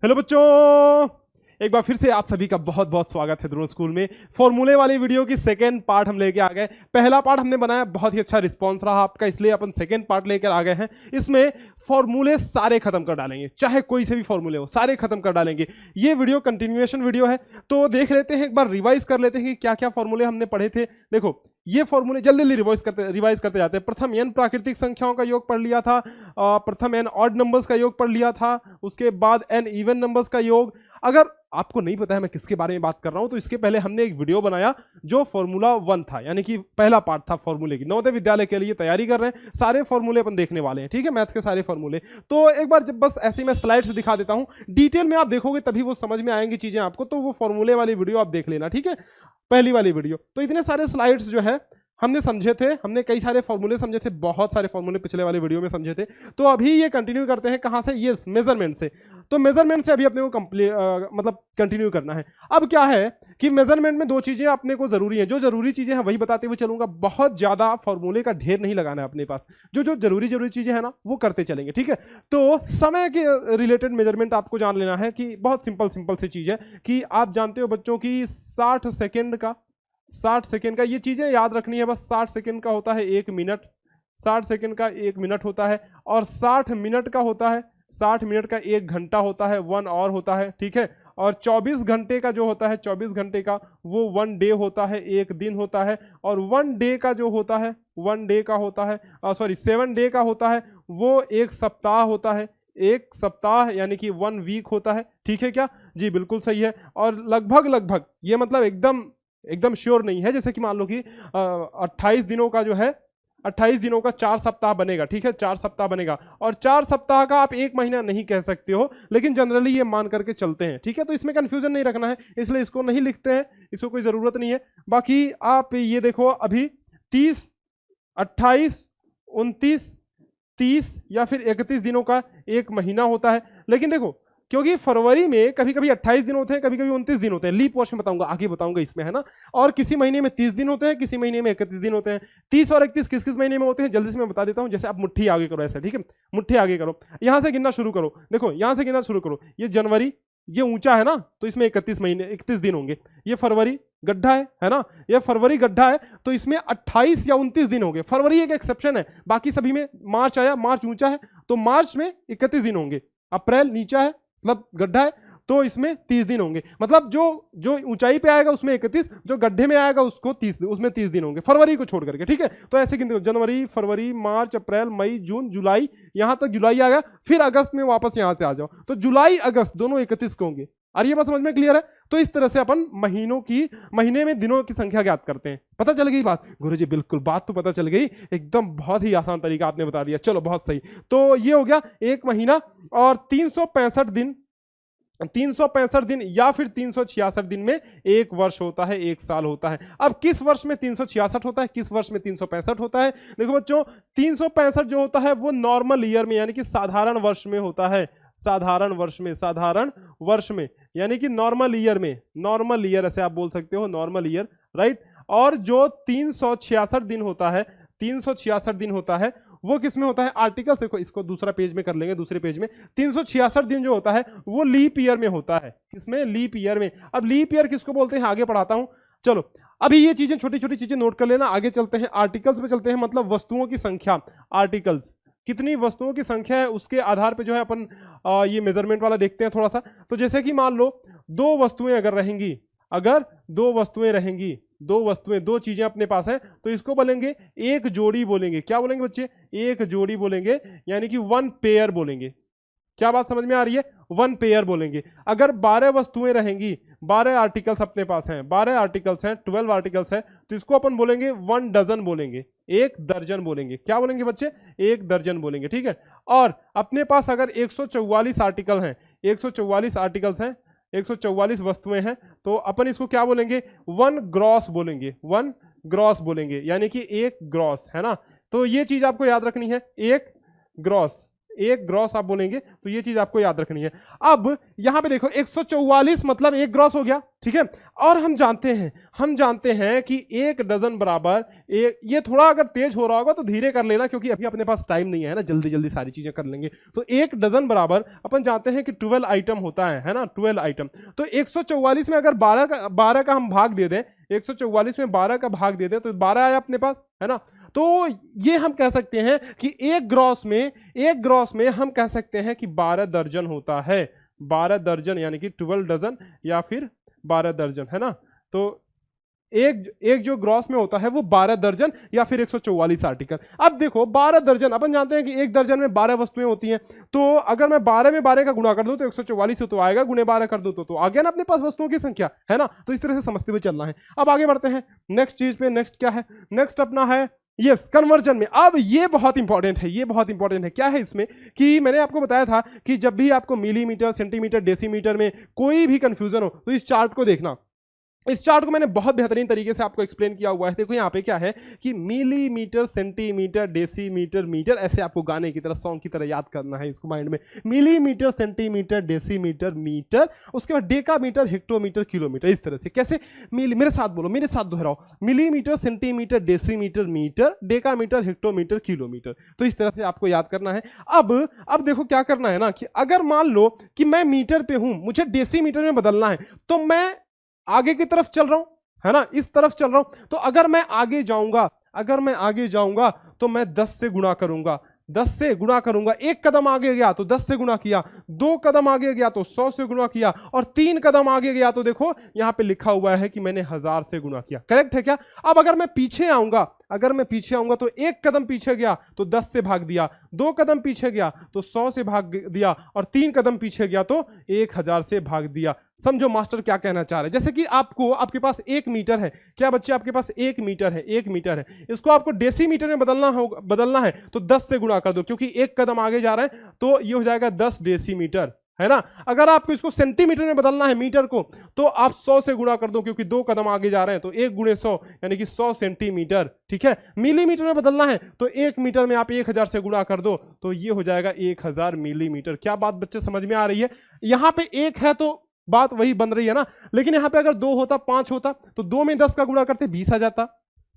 Hello बच्चों, एक बार फिर से आप सभी का बहुत बहुत स्वागत है ध्रुव स्कूल में। फॉर्मूले वाली वीडियो की सेकेंड पार्ट हम लेके आ गए। पहला पार्ट हमने बनाया, बहुत ही अच्छा रिस्पांस रहा आपका, इसलिए अपन सेकेंड पार्ट लेकर आ गए हैं। इसमें फॉर्मूले सारे खत्म कर डालेंगे, चाहे कोई से भी फॉर्मूले हो सारे खत्म कर डालेंगे। ये वीडियो कंटिन्यूएशन वीडियो है, तो देख लेते हैं, एक बार रिवाइज कर लेते हैं कि क्या क्या फॉर्मूले हमने पढ़े थे। देखो ये फॉर्मूले जल्दी जल्दी रिवाइज करते जाते हैं। प्रथम n प्राकृतिक संख्याओं का योग पढ़ लिया था, प्रथम n ऑड नंबर्स का योग पढ़ लिया था, उसके बाद n इवन नंबर्स का योग। अगर आपको नहीं पता है मैं किसके बारे में बात कर रहा हूं, तो इसके पहले हमने एक वीडियो बनाया जो फॉर्मूला 1 था, यानी कि पहला पार्ट था फॉर्मूले की। नवोदय विद्यालय के लिए तैयारी कर रहे हैं, सारे फॉर्मूले अपन देखने वाले हैं, ठीक है, मैथ्स के सारे फॉर्मूले। तो एक बार जब बस ऐसे ही मैं स्लाइड से दिखा देता हूं, डिटेल में आप देखोगे तभी वो समझ में आएंगी चीजें आपको, तो वो फॉर्मूले वाली वीडियो आप देख लेना, ठीक है, पहली वाली वीडियो। तो इतने सारे स्लाइड्स जो है हमने समझे थे, हमने कई सारे फॉर्मूले समझे थे, बहुत सारे फॉर्मूले पिछले वाले वीडियो में समझे थे। तो अभी ये कंटिन्यू करते हैं कहां से, ये मेजरमेंट से। तो मेजरमेंट से अभी अपने को मतलब कंटिन्यू करना है। अब क्या है कि मेजरमेंट में दो चीजें अपने को जरूरी है, जो जरूरी चीजें हैं वही बताते हुए चलूंगा। बहुत ज्यादा फॉर्मूले का ढेर नहीं लगाना है अपने पास, जो जो जरूरी चीजें हैं ना वो करते चलेंगे, ठीक है। तो समय के रिलेटेड मेजरमेंट आपको जान लेना है कि बहुत सिंपल सी चीज है कि आप जानते हो बच्चों की 60 सेकेंड का ये चीजें याद रखनी है बस। 60 सेकेंड का होता है 1 मिनट, 60 सेकेंड का 1 मिनट होता है, और 60 मिनट का होता है, 60 मिनट का 1 घंटा होता है, 1 आवर होता है, ठीक है। और 24 घंटे का जो होता है, 24 घंटे का वो 1 डे होता है, 1 दिन होता है। और 1 डे का जो होता है, 1 डे का होता है, 7 डे का होता है, वो 1 सप्ताह होता है। 1 सप्ताह यानी कि 1 वीक होता है, ठीक है क्या जी, बिल्कुल सही है। और लगभग ये मतलब एकदम श्योर नहीं है, जैसे कि मान लो कि 28 दिनों का जो है, 28 दिनों का 4 सप्ताह बनेगा, ठीक है, 4 सप्ताह बनेगा। और 4 सप्ताह का आप 1 महीना नहीं कह सकते हो, लेकिन जनरली ये मान करके चलते हैं, ठीक है। तो इसमें कंफ्यूजन नहीं रखना है, इसलिए इसको नहीं लिखते हैं, इसको कोई जरूरत नहीं है। बाकी आप ये देखो, अभी 30, 28, 29, 30 या फिर 31 दिनों का 1 महीना होता है। लेकिन देखो, क्योंकि फरवरी में कभी कभी 28 दिन होते हैं, कभी कभी 29 दिन होते हैं, लीप वर्ष में बताऊंगा, आगे बताऊंगा इसमें, है ना। और किसी महीने में 30 दिन होते हैं, किसी महीने में 31 दिन होते हैं। 30 और 31 किस किस महीने में होते हैं जल्दी से मैं बता देता हूं। जैसे आप मुट्ठी आगे करो ऐसे, ठीक है, मुट्ठी आगे करो, यहां से गिनना शुरू करो। देखो यहां से गिनना शुरू करो, ये जनवरी, ये ऊंचा है ना, तो इसमें 31 दिन होंगे। ये फरवरी गड्ढा है ना, ये फरवरी गड्ढा है, तो इसमें 28 या 29 दिन होंगे। फरवरी एक एक्सेप्शन है, बाकी सभी में मार्च आया, मार्च ऊंचा है तो मार्च में 31 दिन होंगे। अप्रैल नीचा है मतलब गड्ढा है, तो इसमें 30 दिन होंगे। मतलब जो ऊंचाई पे आएगा उसमें 31, जो गड्ढे में आएगा उसको 30, उसमें 30 दिन होंगे, फरवरी को छोड़ करके, ठीक है। तो ऐसे गिनते हो, जनवरी, फरवरी, मार्च, अप्रैल, मई, जून, जुलाई, यहां तक जुलाई आ गया। फिर अगस्त में वापस यहां से आ जाओ, तो जुलाई अगस्त दोनों 31 के होंगे। और ये बात समझ में क्लियर है। तो इस तरह से अपन महीने में दिनों की संख्या ज्ञात करते हैं। पता चल गई बात गुरुजी? बिल्कुल, बात तो पता चल गई एकदम, बहुत ही आसान तरीका आपने बता दिया। चलो बहुत सही। तो ये हो गया 1 महीना। और 365 दिन या फिर 366 दिन में 1 वर्ष होता है, 1 साल होता है। अब किस वर्ष में 366 होता है, किस वर्ष में 365 होता है? देखो बच्चों, 365 जो होता है वो नॉर्मल ईयर में, यानी कि साधारण वर्ष में होता है। साधारण वर्ष में यानी कि नॉर्मल ईयर ऐसे आप बोल सकते हो, नॉर्मल ईयर, राइट। और जो 366 दिन होता है, 366 दिन होता है वो किस में होता है? आर्टिकल। देखो इसको दूसरा पेज में कर लेंगे, दूसरे पेज में 366 दिन जो होता है वो लीप ईयर में होता है। किसमें? लीप ईयर में। अब लीप ईयर किसको बोलते हैं आगे पढ़ाता हूं। चलो अभी ये चीजें, छोटी छोटी चीजें नोट कर लेना। आगे चलते हैं, आर्टिकल्स पे चलते हैं, मतलब वस्तुओं की संख्या। आर्टिकल्स, कितनी वस्तुओं की संख्या है उसके आधार पे जो है अपन ये मेजरमेंट वाला देखते हैं थोड़ा सा। तो जैसे कि मान लो 2 वस्तुएं अगर रहेंगी, अगर 2 वस्तुएं रहेंगी, 2 चीजें अपने पास है, तो इसको बोलेंगे एक जोड़ी बोलेंगे। क्या बोलेंगे बच्चे? एक जोड़ी बोलेंगे, यानी कि 1 पेयर बोलेंगे। क्या बात समझ में आ रही है? 1 पेयर बोलेंगे। अगर 12 वस्तुएं रहेंगी, 12 आर्टिकल्स अपने पास हैं, 12 आर्टिकल्स हैं, 12 आर्टिकल्स हैं, तो इसको अपन बोलेंगे 1 डजन बोलेंगे, 1 दर्जन बोलेंगे। क्या बोलेंगे बच्चे? 1 दर्जन बोलेंगे, ठीक है। और अपने पास अगर 144 आर्टिकल हैं, 144 आर्टिकल्स हैं, 144 वस्तुएं हैं, तो अपन इसको क्या बोलेंगे? 1 ग्रॉस बोलेंगे, 1 ग्रॉस बोलेंगे, यानी कि 1 ग्रॉस, है ना। तो ये चीज आपको याद रखनी है, 1 ग्रॉस, एक ग्रॉस आप बोलेंगे, तो ये चीज आपको याद रखनी है। अब यहां पे देखो 144 मतलब एक ग्रॉस हो गया, ठीक है। और हम जानते हैं कि एक डजन बराबर एक, ये थोड़ा अगर तेज हो रहा होगा तो धीरे कर लेना क्योंकि अभी अपने पास टाइम नहीं है ना, जल्दी जल्दी सारी चीजें कर लेंगे। तो एक डजन बराबर अपन जानते हैं कि 12 आइटम होता है ना, 12 आइटम। तो 144 में अगर 12 का हम भाग दे दें, 144 में 12 का भाग दे दें तो 12 आया अपने पास, है ना। तो ये हम कह सकते हैं कि एक ग्रॉस में हम कह सकते हैं कि 12 दर्जन होता है, 12 दर्जन यानी कि 12 डजन या फिर 12 दर्जन, है ना। तो एक जो ग्रॉस में होता है वो 12 दर्जन या फिर 144 आर्टिकल। अब देखो 12 दर्जन, अपन जानते हैं कि एक दर्जन में 12 वस्तुएं होती हैं, तो अगर मैं 12 में 12 का गुणा कर दूं तो 144 तो आएगा, गुणे 12 कर दूं तो आ गया ना अपने पास वस्तुओं की संख्या, है ना। तो इस तरह से समझते हुए चलना है। अब आगे बढ़ते हैं नेक्स्ट चीज पे। नेक्स्ट क्या है? नेक्स्ट अपना है यस कन्वर्जन में। अब ये बहुत इंपॉर्टेंट है, ये बहुत इंपॉर्टेंट है। क्या है इसमें कि मैंने आपको बताया था कि जब भी आपको मिलीमीटर, सेंटीमीटर, डेसीमीटर में कोई भी कंफ्यूजन हो तो इस चार्ट को देखना। इस चार्ट को मैंने बहुत बेहतरीन तरीके से आपको एक्सप्लेन किया हुआ है। देखो यहाँ पे क्या है कि मिलीमीटर, सेंटीमीटर, डेसीमीटर, मीटर, ऐसे आपको गाने की तरह, सॉन्ग की तरह याद करना है इसको माइंड में। मिलीमीटर, सेंटीमीटर, डेसीमीटर, मीटर, उसके बाद डेकामीटर, हेक्टोमीटर, किलोमीटर, इस तरह से। कैसे? मेरे साथ बोलो, मेरे साथ दोहराओ। Millimetre, centimetre, decimetre, metre, decametre, hectometre, kilometre. तो इस तरह से आपको याद करना है। अब देखो क्या करना है ना कि अगर मान लो कि मैं मीटर पे हूं, मुझे डेसीमीटर में बदलना है, तो मैं आगे की तरफ चल रहा हूं, है ना, इस तरफ चल रहा हूं। तो अगर मैं आगे जाऊंगा तो मैं 10 से गुणा करूंगा, 10 से गुणा करूंगा। एक कदम आगे गया तो 10 से गुणा किया, 2 कदम आगे गया तो 100 से गुणा किया, और 3 कदम आगे गया तो देखो यहां पे लिखा हुआ है कि मैंने 1000 से गुणा किया। करेक्ट है क्या? अब अगर मैं पीछे आऊंगा तो एक कदम पीछे गया तो 10 से भाग दिया, 2 कदम पीछे गया तो 100 से भाग दिया, और 3 कदम पीछे गया तो 1000 से भाग दिया। समझो मास्टर क्या कहना चाह रहे हैं। जैसे कि आपके पास 1 मीटर है। क्या बच्चे? आपके पास 1 मीटर है, 1 मीटर है। इसको आपको डेसीमीटर में बदलना है तो 10 से गुणा कर दो, क्योंकि एक कदम आगे जा रहा है तो ये हो जाएगा 10 डेसीमीटर, है ना। अगर आपको इसको सेंटीमीटर में बदलना है, मीटर को, तो आप 100 से गुणा कर दो, क्योंकि 2 कदम आगे जा रहे हैं तो 1 गुणे 100 यानी कि 100 सेंटीमीटर, ठीक है। मिलीमीटर में बदलना है तो 1 मीटर में आप 1000 से गुणा कर दो तो ये हो जाएगा 1000 मिलीमीटर। क्या बात बच्चे समझ में आ रही है? यहां पे 1 है तो बात वही बन रही है ना, लेकिन यहां पे अगर 2 होता, 5 होता तो 2 में 10 का गुणा करते 20 आ जाता,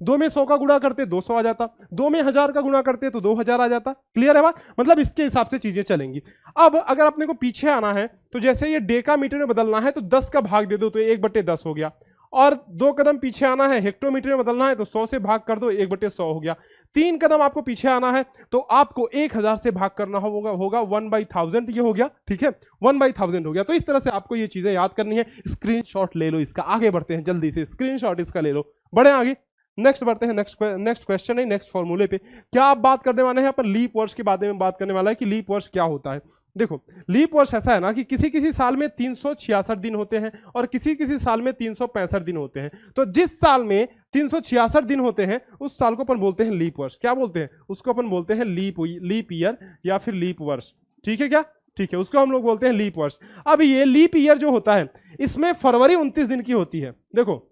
2 में 100 का गुणा करते 200 आ जाता, 2 में 1000 का गुणा करते तो 2000 आ जाता। क्लियर है बात? मतलब इसके हिसाब से चीजें चलेंगी। अब अगर अपने को पीछे आना है तो जैसे ये डेकामीटर में बदलना है तो 10 का भाग दे दो तो 1/10 हो गया, और 2 कदम पीछे आना है, हेक्टोमीटर में बदलना है तो 100 से भाग कर दो, 1/100 हो गया। 3 कदम आपको पीछे आना है तो आपको 1000 से भाग करना होगा 1/1000, ये हो गया, ठीक है, 1/1000 हो गया। तो इस तरह से आपको ये चीजें याद करनी है। स्क्रीनशॉट ले लो इसका। आगे बढ़ते हैं जल्दी से, स्क्रीनशॉट इसका ले लो, बढ़े आगे। नेक्स्ट बढ़ते हैं, नेक्स्ट क्वेश्चन है, नेक्स्ट फॉर्मूले पे। क्या आप बात करने वाले हैं? अपन लीप वर्ष के बारे में बात करने वाला है कि लीप वर्ष क्या होता है। देखो लीप वर्ष ऐसा है ना कि किसी किसी साल में 366 दिन होते हैं और किसी किसी साल में 365 दिन होते हैं। तो जिस साल में 366 दिन होते हैं उस साल को अपन बोलते हैं लीप वर्ष। क्या बोलते हैं? उसको अपन बोलते हैं लीप ईयर या फिर लीप वर्ष, ठीक है क्या? ठीक है, उसको हम लोग बोलते हैं लीप वर्ष। अब ये लीप ईयर जो होता है इसमें फरवरी 29 दिन की होती है। देखो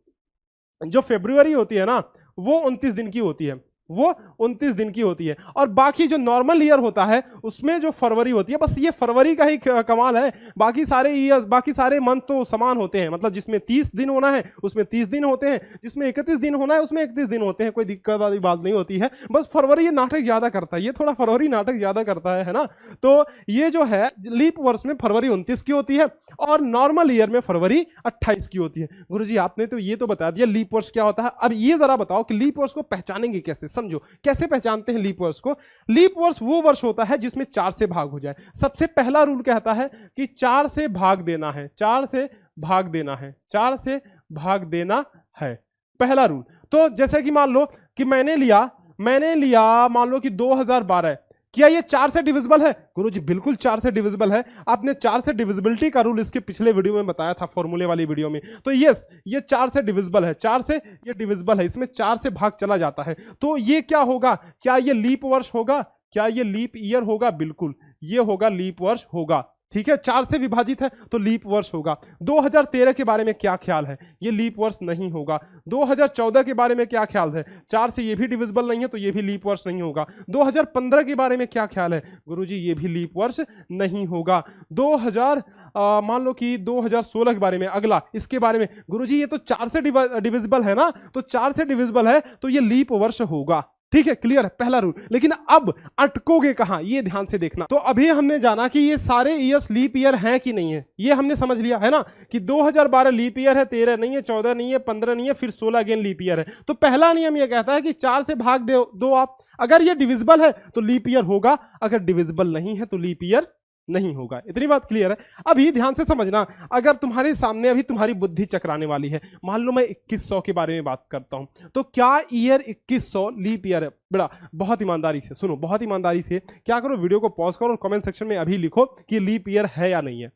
जो फरवरी होती है ना वो 29 दिन की होती है, वो 29 दिन की होती है, और बाकी जो नॉर्मल ईयर होता है उसमें जो फरवरी होती है, बस ये फरवरी का ही कमाल है। बाकी सारे ईयर्स, बाकी सारे मंथ तो समान होते हैं, मतलब जिसमें 30 दिन होना है उसमें 30 दिन होते हैं, जिसमें 31 दिन होना है उसमें 31 दिन होते हैं। कोई दिक्कत वाली बात नहीं होती है। बस फरवरी ये नाटक ज्यादा करता है, ये थोड़ा फरवरी नाटक ज्यादा करता है ना। तो ये जो है लीप वर्ष में फरवरी 29 की होती है और नॉर्मल ईयर में फरवरी 28 की होती है। गुरुजी आपने तो ये तो बता दिया लीप वर्ष क्या होता है। अब ये जरा बताओ कि लीप वर्ष को पहचानेंगे कैसे? समझो कैसे पहचानते हैं लीप वर्ष को। लीप वर्ष वो वर्ष होता है जिसमें 4 से भाग हो जाए। सबसे पहला रूल कहता है कि 4 से भाग देना है, 4 से भाग देना है, 4 से भाग देना है, पहला रूल। तो जैसे कि मान लो कि मैंने लिया मान लो कि 2012, क्या ये 4 से डिविजिबल है? गुरुजी बिल्कुल 4 से डिविजिबल है। आपने 4 से डिविजिबिलिटी का रूल इसके पिछले वीडियो में बताया था, फॉर्मूले वाली वीडियो में। तो यस ये 4 से डिविजिबल है, 4 से ये डिविजिबल है, इसमें 4 से भाग चला जाता है। तो ये क्या होगा? क्या ये लीप वर्ष होगा? क्या ये लीप ईयर होगा? बिल्कुल ये होगा, लीप वर्ष होगा, ठीक है, 4 से विभाजित है तो लीप वर्ष होगा। 2013 के बारे में क्या ख्याल है, ये लीप वर्ष नहीं होगा। 2014 के बारे में क्या ख्याल है, 4 से ये भी डिविजिबल नहीं है तो ये भी लीप वर्ष नहीं होगा। 2015 के बारे में क्या ख्याल है गुरुजी, ये भी लीप वर्ष नहीं होगा। 2000 मान लो कि 2016 के बारे में, अगला इसके बारे में गुरुजी ये तो 4 से डिविजिबल है ना, तो 4 से डिविजिबल है तो ये लीप वर्ष होगा। ठीक है, क्लियर है पहला रूल। लेकिन अब अटकोगे कहां, ये ध्यान से देखना। तो अभी हमने जाना कि ये सारे ईयर्स लीप ईयर हैं कि नहीं है, ये हमने समझ लिया है ना कि 2012 लीप ईयर है, 13 नहीं है, 14 नहीं है, 15 नहीं है, फिर 16 अगेन लीप ईयर है। तो पहला नियम ये कहता है कि 4 से भाग दो आप, अगर ये डिविजिबल है तो लीप ईयर होगा, अगर डिविजिबल नहीं है तो लीप ईयर नहीं होगा। इतनी बात क्लियर है। अभी ध्यान से समझना, अगर तुम्हारे सामने अभी तुम्हारी बुद्धि चकराने वाली है, मान लो मैं 2100 के बारे में बात करता हूं, तो क्या ईयर 2100 लीप ईयर है? बेटा बहुत ईमानदारी से सुनो, बहुत ईमानदारी से क्या करो, वीडियो को पॉज करो और कमेंट सेक्शन में अभी लिखो कि लीप ईयर है या नहीं है।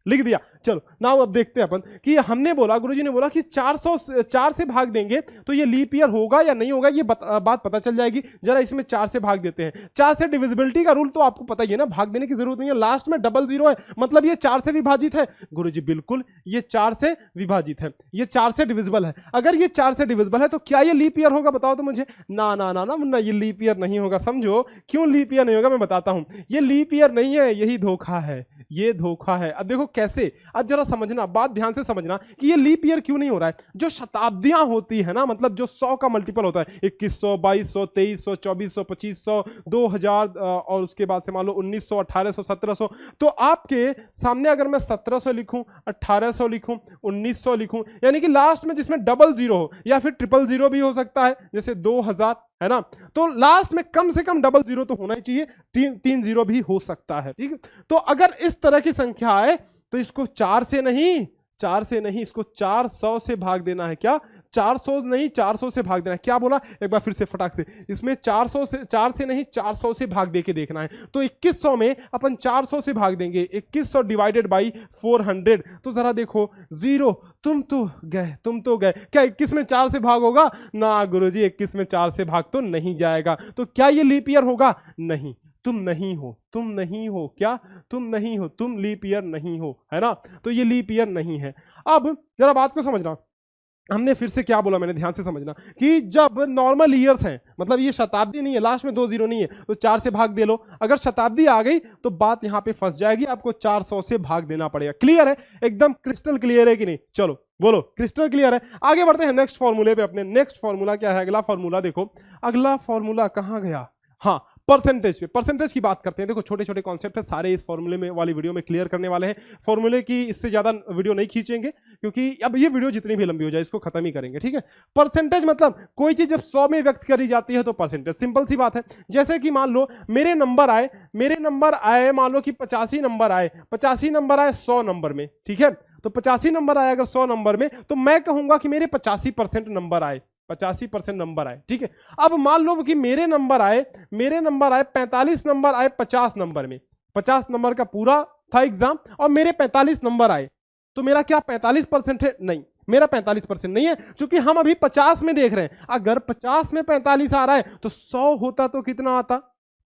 लिख दिया, चलो नाउ अब देखते हैं अपन कि हमने बोला, गुरुजी ने बोला कि 4 से भाग देंगे तो ये लीप ईयर होगा या नहीं होगा, ये बात पता चल जाएगी। जरा इसमें 4 से भाग देते हैं। 4 से डिविजिबिलिटी का रूल तो आपको पता ही है ना, भाग देने की जरूरत नहीं है, लास्ट में डबल जीरो है, मतलब ये 4 से विभाजित है। गुरुजी बिल्कुल, ये 4 से विभाजित है, ये 4 से डिविजिबल है। अगर ये 4 से डिविजिबल है तो क्या ये लीप ईयर होगा, बताओ तो मुझे। ना ना ना ना, ये लीप ईयर नहीं होगा। समझो क्यों लीप ईयर नहीं होगा, मैं बताता हूं। ये लीप ईयर नहीं है, यही धोखा है, ये धोखा है। अब देखो कैसे, अब जरा समझना, बात ध्यान से समझना कि ये लीप ईयर क्यों नहीं हो रहा है। जो शताब्दियां होती है ना, मतलब जो 100 का मल्टीपल होता है, 2100, 2200, 2300, 2400, 2500, 2000 और उसके बाद से मान लो 1900, 1800, 1700, तो आपके सामने अगर मैं 1700 लिखूं, 1800 लिखूं, 1900 लिखूं, यानी कि लास्ट में जिसमें डबल जीरो हो या फिर ट्रिपल जीरो भी हो सकता है, जैसे 2000 है ना, तो लास्ट में कम से कम डबल जीरो तो होना ही चाहिए, तीन जीरो भी हो सकता है। ठीक है, तो अगर इस तरह की संख्या आए तो इसको 4 से नहीं, इसको 400 से भाग देना है। क्या 400 नहीं, 400 से भाग देना है। क्या बोला एक बार फिर से फटाक से, इसमें 400 से, 4 से नहीं 400 से भाग दे के देखना है। तो 2100 में अपन 400 से भाग देंगे, 2100 डिवाइडेड बाई 400, तो जरा देखो जीरो, तुम तो गए। क्या 21 में 4 से भाग होगा ना गुरुजी, 21 में 4 से भाग तो नहीं जाएगा। तो क्या ये लीप ईयर होगा? नहीं, तुम नहीं हो, क्या तुम नहीं हो, तुम लीप ईयर नहीं हो, है ना, तो ये लीप ईयर नहीं है। अब जरा बात को समझना, हमने फिर से क्या बोला, मैंने ध्यान से समझना कि जब नॉर्मल ईयर्स हैं, मतलब ये शताब्दी नहीं है, लास्ट में 2 जीरो नहीं है, तो 4 से भाग दे लो। अगर शताब्दी आ गई तो बात यहां पे फंस जाएगी, आपको 400 से भाग देना पड़ेगा। क्लियर है, एकदम क्रिस्टल क्लियर है कि नहीं? चलो बोलो, क्रिस्टल क्लियर है। आगे बढ़ते हैं नेक्स्ट फॉर्मूले पे अपने। नेक्स्ट फॉर्मूला क्या है, अगला फॉर्मूला देखो, अगला फॉर्मूला कहां गया, हाँ परसेंटेज पे, परसेंटेज की बात करते हैं। देखो छोटे छोटे कॉन्सेप्ट है, सारे इस फॉर्मूले में वाली वीडियो में क्लियर करने वाले हैं। फॉर्मूले की इससे ज्यादा वीडियो नहीं खींचेंगे, क्योंकि अब ये वीडियो जितनी भी लंबी हो जाए इसको खत्म ही करेंगे। ठीक है, परसेंटेज मतलब कोई चीज जब 100 में व्यक्त करी जाती है तो परसेंटेज, सिंपल सी बात है। जैसे कि मान लो मेरे नंबर आए मान लो कि 85 नंबर आए, 85 नंबर आए 100 नंबर में। ठीक है, तो 85 नंबर आए अगर 100 नंबर में, तो मैं कहूंगा कि मेरे 85% नंबर आए, 85% नंबर आए। ठीक है, अब मान लो कि मेरे नंबर आए 45 नंबर आए 50 नंबर में, 50 नंबर का पूरा था एग्जाम और मेरे 45 नंबर आए, तो मेरा क्या 45% है? नहीं, मेरा 45% नहीं है, क्योंकि हम अभी 50 में देख रहे हैं। अगर 50 में 45 आ रहा है तो 100 होता तो कितना आता,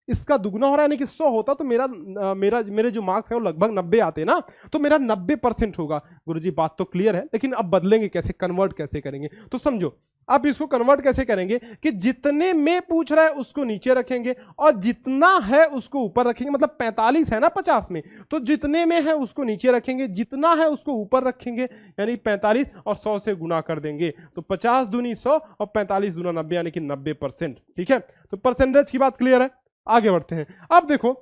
इसका दुगना हो रहा है, यानी कि 100 होता तो मेरे जो मार्क्स है वो लगभग 90 आते ना, तो मेरा 90% होगा। गुरुजी बात तो क्लियर है, लेकिन अब बदलेंगे कैसे, कन्वर्ट कैसे करेंगे, तो समझो। अब इसको कन्वर्ट कैसे करेंगे कि जितने में पूछ रहा है उसको नीचे रखेंगे और जितना है उसको ऊपर रखेंगे। मतलब 45 है ना 50 में, तो जितने में है उसको नीचे रखेंगे, जितना है उसको ऊपर रखेंगे, यानी 45 और 100 से गुना कर देंगे। तो 50 दूनी 100 और 45 दूना 90, यानी कि 90%। ठीक है, तो परसेंटेज की बात क्लियर है। आगे बढ़ते हैं। अब देखो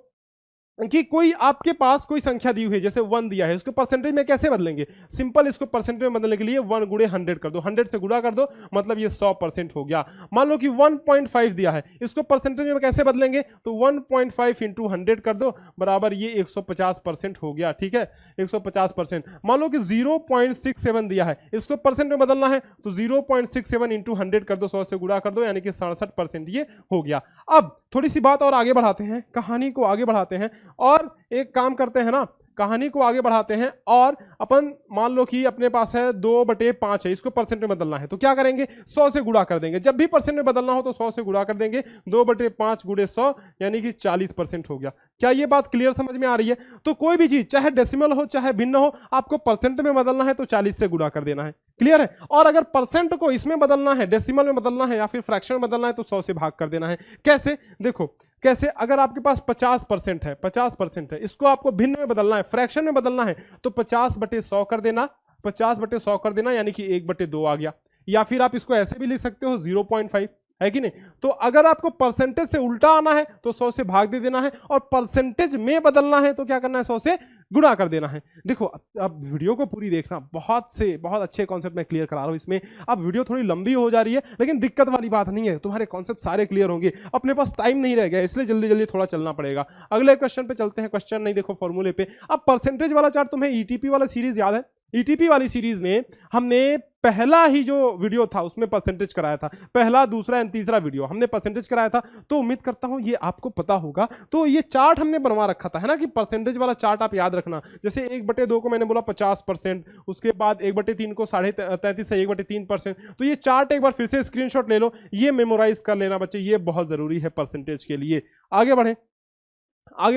कि कोई आपके पास कोई संख्या दी हुई है, जैसे 1 दिया है, उसको परसेंटेज में कैसे बदलेंगे? सिंपल, इसको परसेंटेज में बदलने के लिए 1 गुणे 100 कर दो, 100 से गुणा कर दो, मतलब ये 100% हो गया। मान लो कि 1.5 दिया है, इसको परसेंटेज में कैसे बदलेंगे? तो 1.5 इंटू 100 कर दो, बराबर ये 150% हो गया। ठीक है, 150%। मान लो कि 0.67 दिया है, इसको परसेंट में बदलना है, तो 0.67 इंटू 100 कर दो, 100 से गुणा कर दो, यानी कि 67% ये हो गया। अब थोड़ी सी बात और आगे बढ़ाते हैं, कहानी को आगे बढ़ाते हैं और एक काम करते हैं ना कहानी को आगे बढ़ाते हैं और अपन मान लो कि अपने पास है 2/5 है, इसको परसेंट में बदलना है तो क्या करेंगे 100 से गुणा कर देंगे। जब भी परसेंट में बदलना हो तो 100 से गुणा कर देंगे, 2/5 गुणे 100 यानी कि 40% हो गया। क्या ये बात क्लियर समझ में आ रही है? तो कोई भी चीज चाहे डेसिमल हो चाहे भिन्न हो, आपको परसेंट में बदलना है तो 40 से गुणा कर देना है। क्लियर है? और अगर परसेंट को इसमें बदलना है, डेसिमल में बदलना है या फिर फ्रैक्शन में बदलना है तो 100 से भाग कर देना है। कैसे? देखो कैसे, अगर आपके पास 50% है, 50% है, इसको आपको भिन्न में बदलना है, फ्रैक्शन में बदलना है तो 50/100 कर देना, 50/100 कर देना यानी कि 1/2 आ गया। या फिर आप इसको ऐसे भी लिख सकते हो 0.5, है कि नहीं? तो अगर आपको परसेंटेज से उल्टा आना है तो 100 से भाग दे देना है और परसेंटेज में बदलना है तो क्या करना है 100 से गुणा कर देना है। देखो अब वीडियो को पूरी देखना, बहुत अच्छे कॉन्सेप्ट मैं क्लियर करा रहा हूं इसमें। अब वीडियो थोड़ी लंबी हो जा रही है लेकिन दिक्कत वाली बात नहीं है, तुम्हारे कॉन्सेप्ट सारे क्लियर होंगे। अपने पास टाइम नहीं रह गया इसलिए जल्दी जल्दी थोड़ा चलना पड़ेगा। अगले क्वेश्चन पे चलते हैं। क्वेश्चन नहीं, देखो फॉर्मूले पे। अब परसेंटेज वाला चार्ट, तुम्हें ईटीपी वाला सीरीज याद है? ईटीपी वाली सीरीज में हमने पहला ही जो वीडियो था उसमें परसेंटेज कराया था, पहला दूसरा एंड तीसरा वीडियो हमने परसेंटेज कराया था, तो उम्मीद करता हूं ये आपको पता होगा। तो ये चार्ट हमने बनवा रखा था, है ना, कि परसेंटेज वाला चार्ट आप याद रखना। जैसे 1/2 को मैंने बोला 50%, उसके बाद 1/3 को 33 से 1/3%। तो ये चार्ट एक बार फिर से स्क्रीनशॉट ले लो, ये मेमोराइज कर लेना बच्चे, ये बहुत जरूरी है परसेंटेज के लिए। आगे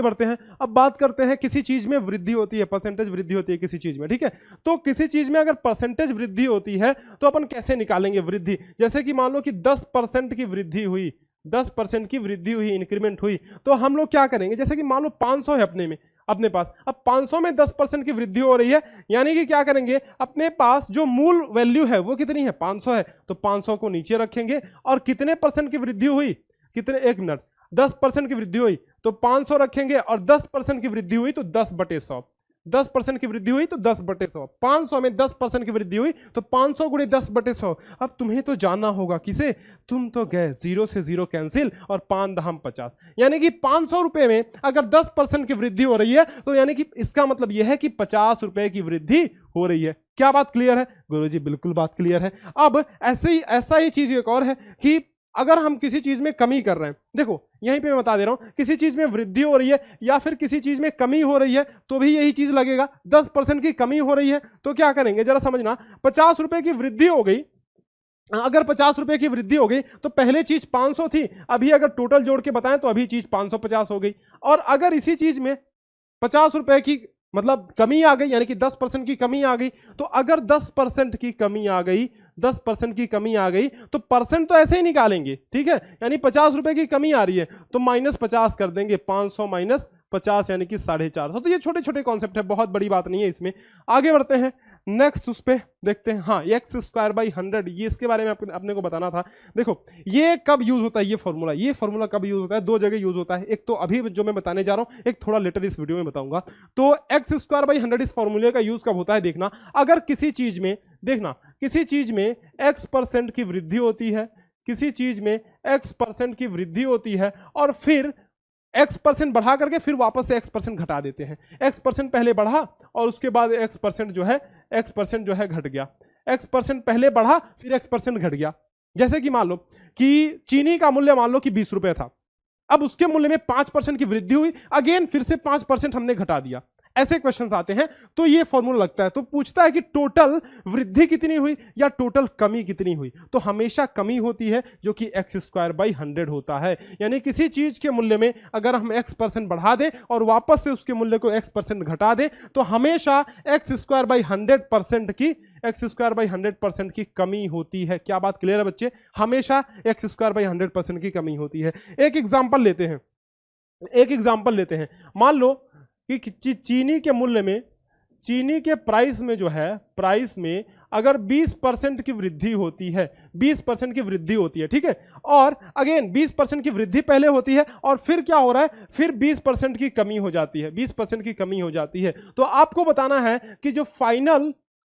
बढ़ते हैं। अब बात करते हैं, किसी चीज में वृद्धि होती है, परसेंटेज वृद्धि होती है किसी चीज में, ठीक है? तो किसी चीज में अगर परसेंटेज वृद्धि होती है तो अपन कैसे निकालेंगे वृद्धि? जैसे कि मान लो कि 10% की वृद्धि हुई, 10% की वृद्धि हुई, इंक्रीमेंट हुई, तो हम लोग क्या करेंगे? जैसे कि मान लो 500 है अपने पास, अब 500 में 10% की वृद्धि हो रही है, यानी कि क्या करेंगे, अपने पास जो मूल वैल्यू है वो कितनी है, 500 है, तो 500 को नीचे रखेंगे और कितने परसेंट की वृद्धि हुई, कितने, 1 मिनट, 10% की वृद्धि हुई तो 500 रखेंगे और 10% की वृद्धि हुई तो 10/100, 10% की वृद्धि हुई तो 10/100, 500 में 10% की वृद्धि हुई तो 500 गुणे 10/100। अब तुम्हें तो जानना होगा किसे, तुम तो गए 0 से 0 कैंसिल और 5 दहम 50, यानी कि 500 रुपए में अगर 10% की वृद्धि हो रही है तो यानी कि इसका मतलब यह है कि 50 रुपए की वृद्धि हो रही है। क्या बात क्लियर है गुरुजी? बिल्कुल बात क्लियर है। अब ऐसा ही चीज एक और है कि अगर हम किसी चीज में कमी कर रहे हैं, देखो यहीं पे मैं बता दे रहा हूं, किसी चीज में वृद्धि हो रही है या फिर किसी चीज में कमी हो रही है तो भी यही चीज लगेगा। 10% की कमी हो रही है तो क्या करेंगे जरा समझना, 50 रुपए की वृद्धि हो गई, अगर 50 रुपए की वृद्धि हो गई तो पहले चीज 500 थी, अभी अगर टोटल जोड़ के बताएं तो अभी चीज 550 हो गई। और अगर इसी चीज में 50 रुपए की मतलब कमी आ गई, यानी कि 10% की कमी आ गई, तो अगर 10% की कमी आ गई, 10% की कमी आ गई तो परसेंट तो ऐसे ही निकालेंगे, ठीक है? यानी 50 रुपए की कमी आ रही है तो -50 कर देंगे, 500 माइनस 50 यानी कि 450। तो ये छोटे छोटे कॉन्सेप्ट है, बहुत बड़ी बात नहीं है इसमें। आगे बढ़ते हैं नेक्स्ट, उस पे देखते हैं। हाँ, x²/100, ये इसके बारे में अपने को बताना था। देखो ये कब यूज होता है, ये फॉर्मूला कब यूज होता है? 2 जगह यूज होता है, एक तो अभी जो मैं बताने जा रहा हूं, एक थोड़ा लेटर इस वीडियो में बताऊंगा। तो x²/100 इस फॉर्मूले का यूज कब होता है देखना, अगर किसी चीज में, देखना किसी चीज में x% की वृद्धि होती है, किसी चीज में x% की वृद्धि होती है और फिर x% बढ़ा करके फिर वापस से x% घटा देते हैं। x% पहले बढ़ा और उसके बाद x% जो है घट गया, x% पहले बढ़ा फिर x% घट गया। जैसे कि मान लो कि चीनी का मूल्य मान लो कि 20 रुपए था, अब उसके मूल्य में 5% की वृद्धि हुई, अगेन फिर से 5% हमने घटा दिया। ऐसे क्वेश्चंस आते हैं तो ये फॉर्मूला लगता है, तो पूछता है कि टोटल वृद्धि कितनी हुई या टोटल कमी कितनी हुई, तो हमेशा कमी होती है जो कि x²/100 होता है। यानी किसी चीज के मूल्य में अगर हम x% बढ़ा दें और वापस से उसके मूल्य को x% घटा दें तो हमेशा x²/100% की कमी होती है। क्या बात क्लियर है बच्चे? हमेशा x²/100% की कमी होती है। एक एग्जांपल लेते हैं, मान लो कि चीनी के मूल्य में, चीनी के प्राइस में जो है, प्राइस में अगर 20% की वृद्धि होती है, 20% की वृद्धि होती है, ठीक है? और अगेन 20% की वृद्धि पहले होती है और फिर क्या हो रहा है, फिर 20% की कमी हो जाती है, 20% की कमी हो जाती है। तो आपको बताना है कि जो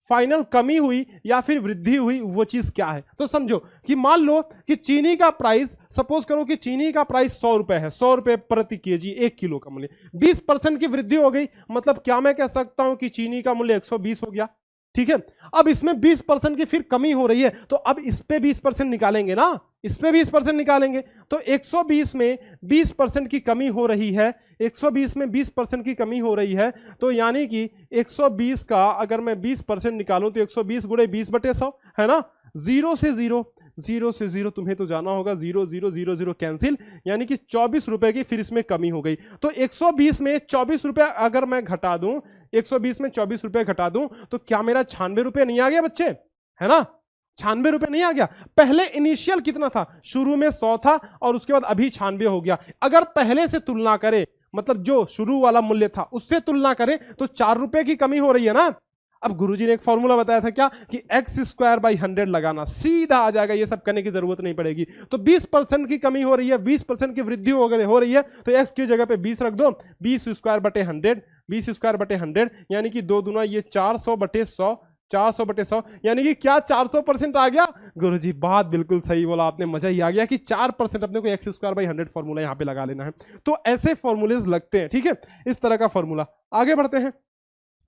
फाइनल कमी हुई या फिर वृद्धि हुई वो चीज क्या है। तो समझो कि मान लो कि चीनी का प्राइस, सपोज करो कि चीनी का प्राइस 100 रुपए है, 100 रुपए प्रति केजी, 1 किलो का मूल्य, 20% की वृद्धि हो गई, मतलब क्या मैं कह सकता हूं कि चीनी का मूल्य 120 हो गया? ठीक है। अब इसमें 20% की फिर कमी हो रही है, तो अब इस पे 20% निकालेंगे ना, इस पे 20% निकालेंगे। तो 120 में 20% की कमी हो रही है, 120 में 20% की कमी हो रही है, तो यानी कि 120 का अगर मैं 20% निकालूं तो 120 गुणे 20/100 है ना। 0 से 0, 0 से 0 तुम्हें तो जाना होगा, 0 0 0 0 कैंसिल, यानी कि 24 रुपए की फिर इसमें कमी हो गई। तो 120 में 24 रुपए अगर मैं घटा दूं, 120 में 24 रुपए घटा दूं, तो क्या मेरा 96 रुपए नहीं आ गया बच्चे, है ना। 96 रुपए नहीं आ गया। पहले इनिशियल कितना था, शुरू में 100 था और उसके बाद अभी 96 हो गया। अगर पहले से तुलना करें, मतलब जो शुरू वाला मूल्य था उससे तुलना करें, तो 4 रुपए की कमी हो रही है ना। अब गुरुजी ने एक फॉर्मूला बताया था क्या, कि x²/100 लगाना, सीधा आ जाएगा, ये सब करने की जरूरत नहीं पड़ेगी। तो 20% की कमी हो रही है, 20% की वृद्धि हो रही है, तो x की जगह पे 20 रख दो, 20²/100, 20²/100 यानी कि 2 दूना ये 400/100, 400/100 यानी कि क्या 400% आ गया। गुरुजी बात बिल्कुल सही बोला आपने, मजा ही आ गया कि 4% अपने को x²/100 फॉर्मूला यहां पे लगा लेना है। तो ऐसे फॉर्मूलेज लगते हैं, ठीक है, इस तरह का फॉर्मूला। आगे बढ़ते हैं।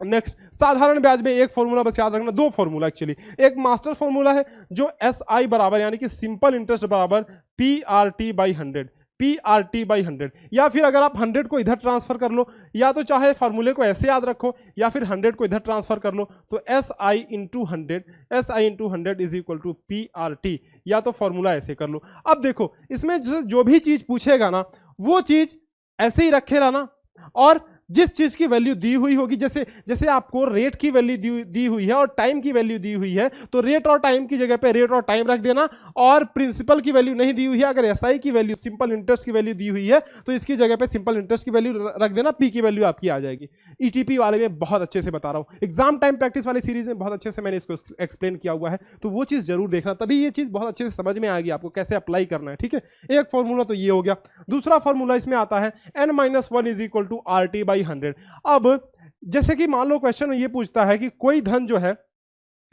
नेक्स्ट, साधारण ब्याज में एक फॉर्मूला बस याद रखना, दो फॉर्मूला एक्चुअली, एक मास्टर फॉर्मूला है जो SI बराबर यानी कि सिंपल इंटरेस्ट बराबर PRT/100, PRT/100, या फिर अगर आप 100 को इधर ट्रांसफर कर लो, या तो चाहे फॉर्मूले को ऐसे याद रखो या फिर 100 को इधर ट्रांसफर कर लो, तो SI × 100, SI × 100 is equal to PRT, या तो फॉर्मूला ऐसे कर लो। अब देखो इसमें जो भी चीज पूछेगा ना वो चीज ऐसे ही रखे रहना, और जिस चीज की वैल्यू दी हुई होगी, जैसे जैसे आपको रेट की वैल्यू दी हुई है और टाइम की वैल्यू दी हुई है, तो रेट और टाइम की जगह पे रेट और टाइम रख देना, और प्रिंसिपल की वैल्यू नहीं दी हुई है, अगर एसआई की वैल्यू सिंपल इंटरेस्ट की वैल्यू दी हुई है तो इसकी जगह पे सिंपल इंटरेस्ट की वैल्यू रख देना, पी की वैल्यू आपकी आ जाएगी। ईटीपी वाले में बहुत अच्छे से बता रहा हूं, एग्जाम टाइम प्रैक्टिस वाली सीरीज में बहुत अच्छे से मैंने इसको एक्सप्लेन किया हुआ है, तो वो चीज जरूर देखना, तभी ये चीज बहुत अच्छे से समझ में आएगी आपको कैसे अप्लाई करना है, ठीक है। एक फॉर्मूला तो ये हो गया। दूसरा फॉर्मूला इसमें आता है n-1 is equal to RT/100। अब जैसे कि मान लो क्वेश्चन में ये पूछता है कि कोई धन जो है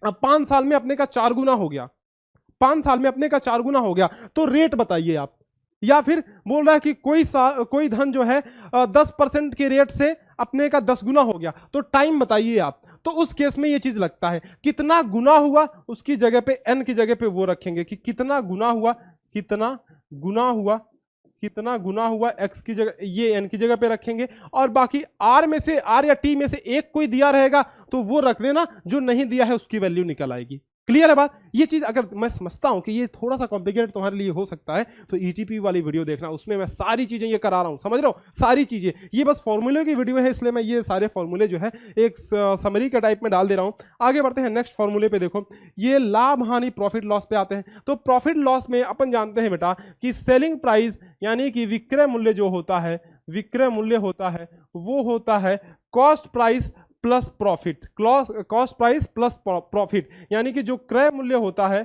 अब 5 साल में अपने का 4 गुना हो गया, 5 साल में अपने का 4 गुना हो गया, तो रेट बताइए आप। या फिर बोल रहा है कि कोई धन जो है 10% के रेट से अपने का 10 गुना हो गया, तो टाइम बताइए आप। तो उस केस में ये चीज लगता है कितना गुना हुआ, उसकी जगह पे n की जगह पे वो रखेंगे कि कितना गुना हुआ, कितना गुना हुआ, कितना गुना हुआ, x की जगह ये n की जगह पे रखेंगे, और बाकी r में से, r या t में से एक कोई दिया रहेगा तो वो रख देना, जो नहीं दिया है उसकी वैल्यू निकल आएगी। क्लियर है बात। ये चीज अगर मैं समझता हूं कि ये थोड़ा सा कॉम्प्लिकेटेड तुम्हारे लिए हो सकता है, तो ईटीपी वाली वीडियो देखना, उसमें मैं सारी चीजें ये करा रहा हूं, समझ रहे हो, सारी चीजें। ये बस फॉर्मूले की वीडियो है, इसलिए मैं ये सारे फॉर्मूले जो है एक समरी के टाइप में डाल दे रहा हूं। आगे बढ़ते हैं नेक्स्ट फॉर्मूले पे। देखो ये लाभ हानि प्रॉफिट लॉस पे आते हैं। तो प्रॉफिट लॉस में अपन जानते हैं बेटा कि सेलिंग प्राइस यानी कि विक्रय मूल्य जो होता है, विक्रय मूल्य होता है वो होता है cost price plus profit, cost price plus profit, यानी कि जो क्रय मूल्य होता है,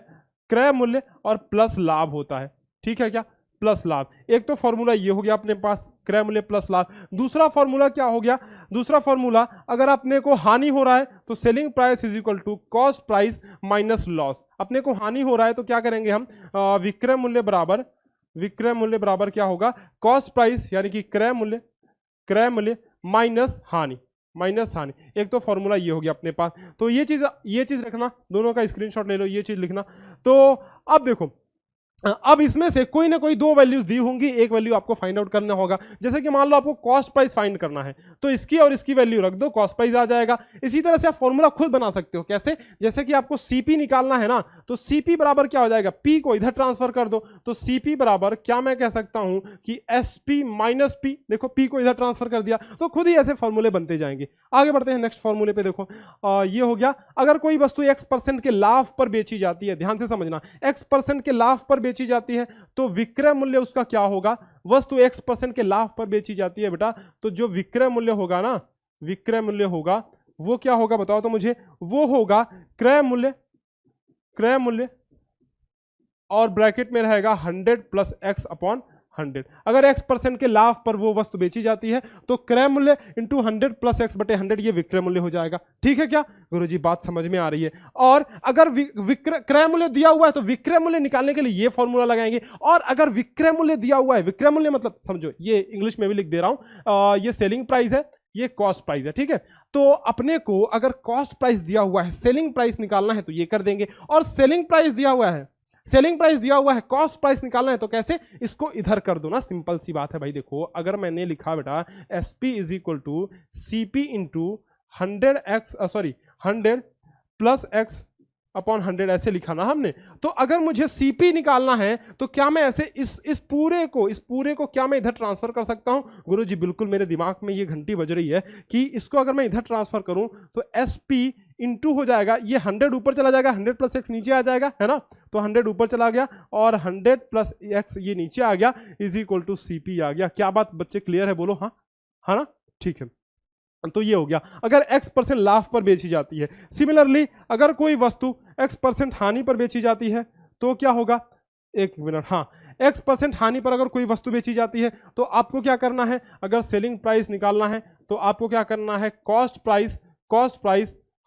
क्रय मूल्य और प्लस लाभ होता है, ठीक है क्या, प्लस लाभ। एक तो फॉर्मूला ये हो गया अपने पास, क्रय मूल्य प्लस लाभ। दूसरा फॉर्मूला क्या हो गया, दूसरा फॉर्मूला अगर अपने को हानि हो रहा है तो selling price is equal to cost price minus loss. अपने को हानि हो रहा है तो क्या करेंगे हम, विक्रय मूल्य बराबर, विक्रय मूल्य बराबर क्या होगा, कॉस्ट प्राइस यानी कि क्रय मूल्य, क्रय मूल्य माइनस हानि, माइनस हानि। एक तो फॉर्मूला ये हो गया अपने पास। तो ये चीज रखना, दोनों का स्क्रीनशॉट ले लो, ये चीज लिखना। तो अब देखो, अब इसमें से कोई ना कोई दो वैल्यूज दी होंगी, एक वैल्यू आपको फाइंड आउट करना होगा। जैसे कि मान लो आपको कॉस्ट प्राइस फाइंड करना है, तो इसकी और इसकी वैल्यू रख दो, कॉस्ट प्राइस आ जाएगा। इसी तरह से आप फॉर्मूला खुद बना सकते हो। कैसे, जैसे कि आपको सीपी निकालना है ना, तो सीपी बराबर क्या हो जाएगा, पी को इधर ट्रांसफर कर दो, तो सीपी बराबर क्या मैं कह सकता हूं कि एसपी माइनस पी। देखो पी को इधर ट्रांसफर कर दिया, तो खुद ही ऐसे फॉर्मूले बनते जाएंगे। आगे बढ़ते हैं नेक्स्ट फॉर्मूले पे। देखो ये हो गया, अगर कोई वस्तु x% के लाभ पर बेची जाती है, ध्यान से समझना, x% के लाभ पर बेची जाती है तो विक्रय मूल्य उसका क्या होगा, वस्तु x% के लाभ पर बेची जाती है बेटा, तो जो विक्रय मूल्य होगा ना, विक्रय मूल्य होगा वो क्या होगा बताओ तो मुझे, वो होगा क्रय मूल्य, क्रय मूल्य और ब्रैकेट में रहेगा 100 प्लस x अपॉन 100। अगर x% के लाभ पर वो वस्तु बेची जाती है तो क्रय मूल्य इंटू 100 प्लस x बटे 100 ये विक्रय मूल्य हो जाएगा। ठीक है क्या गुरुजी, बात समझ में आ रही है। और अगर क्रय मूल्य दिया हुआ है तो विक्रय मूल्य निकालने के लिए ये फॉर्मूला लगाएंगे। और अगर विक्रय मूल्य दिया हुआ है, विक्रय मूल्य मतलब समझो, ये इंग्लिश में भी लिख दे रहा हूं, ये सेलिंग प्राइस है, ये कॉस्ट प्राइस है, ठीक है। तो अपने को अगर कॉस्ट प्राइस दिया हुआ है, सेलिंग प्राइस निकालना है तो ये कर देंगे, और सेलिंग प्राइस दिया हुआ है, सेलिंग प्राइस दिया हुआ है, कॉस्ट प्राइस निकालना है तो कैसे, इसको इधर कर दो ना, सिंपल सी बात है भाई। देखो अगर मैंने लिखा बेटा SP is equal to CP into 100 plus x upon 100 ऐसे लिखा ना हमने। तो अगर मुझे CP निकालना है तो क्या मैं ऐसे इस पूरे को क्या मैं इधर ट्रांसफर कर सकता हूं? गुरुजी बिल्कुल, मेरे दिमाग में ये घंटी बज रही है कि इसको अगर मैं इधर ट्रांसफर करूं तो SP इंटू हो जाएगा, ये 100 ऊपर चला जाएगा, 100 प्लस x नीचे आ जाएगा, है ना। तो 100 ऊपर चला गया और 100 प्लस x ये नीचे आ गया, इज इक्वल टू CP आ गया। क्या बात बच्चे क्लियर है? बोलो हाँ, हाँ ना, ठीक है। तो ये हो गया अगर x% लाभ पर बेची जाती है। सिमिलरली अगर कोई वस्तु x% हानि पर बेची जाती है तो क्या होगा, एक मिनट, हाँ, x% हानि पर अगर कोई वस्तु बेची जाती है तो आपको क्या करना है, अगर सेलिंग प्राइस निकालना है तो आपको क्या करना है, cost price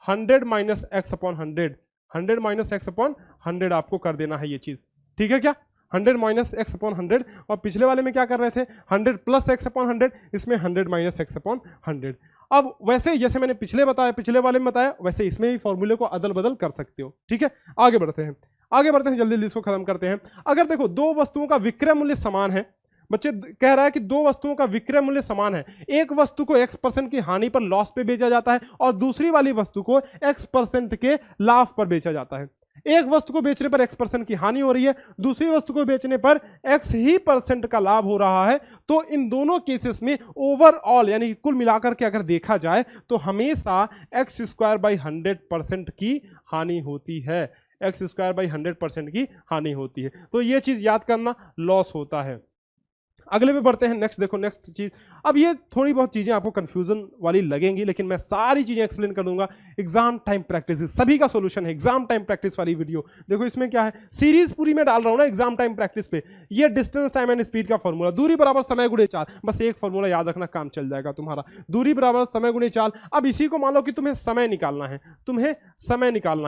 100 minus x upon 100 minus x upon 100 आपको कर देना है ये चीज, ठीक है क्या, 100 माइनस x अपॉन 100। और पिछले वाले में क्या कर रहे थे, 100 प्लस x अपॉन 100, इसमें 100 माइनस x अपॉन 100। अब वैसे जैसे मैंने पिछले वाले में बताया वैसे इसमें ही फॉर्मूले को अदल बदल कर सकते हो, ठीक है। आगे बढ़ते हैं जल्दी जल्दी इसको खत्म करते हैं। अगर देखो दो वस्तुओं का विक्रय मूल्य समान है, बच्चे कह रहा है कि दो वस्तुओं का विक्रय मूल्य समान है, एक वस्तु को x% की हानि पर लॉस पे बेचा जाता है और दूसरी वाली वस्तु को x% के लाभ पर बेचा जाता है। एक वस्तु को बेचने पर x% की हानि हो रही है, दूसरी वस्तु को बेचने पर x ही % का लाभ हो रहा है। तो इन दोनों केसेस में ओवरऑल यानी कुल मिलाकर के अगर देखा जाए तो हमेशा x² 100% की हानि होती है, x² 100% की हानि होती है। तो ये चीज याद करना, लॉस होता है। अगले पे बढ़ते हैं, नेक्स्ट देखो, नेक्स्ट चीज। अब ये थोड़ी बहुत चीजें आपको कंफ्यूजन वाली लगेंगी लेकिन मैं सारी चीजें एक्सप्लेन कर दूंगा। एग्जाम टाइम प्रैक्टिस सभी का सॉल्यूशन है, एग्जाम टाइम प्रैक्टिस वाली वीडियो देखो। इसमें क्या है, सीरीज पूरी में डाल रहा हूं ना एग्जाम टाइम प्रैक्टिस पे। ये डिस्टेंस टाइम एंड स्पीड का फॉर्मूला, दूरी बराबर समय गुणे चाल, बस एक फॉर्मूला याद रखना, काम चल जाएगा तुम्हारा। दूरी बराबर समय गुणे चाल। अब इसी को मान लो कि तुम्हें समय निकालना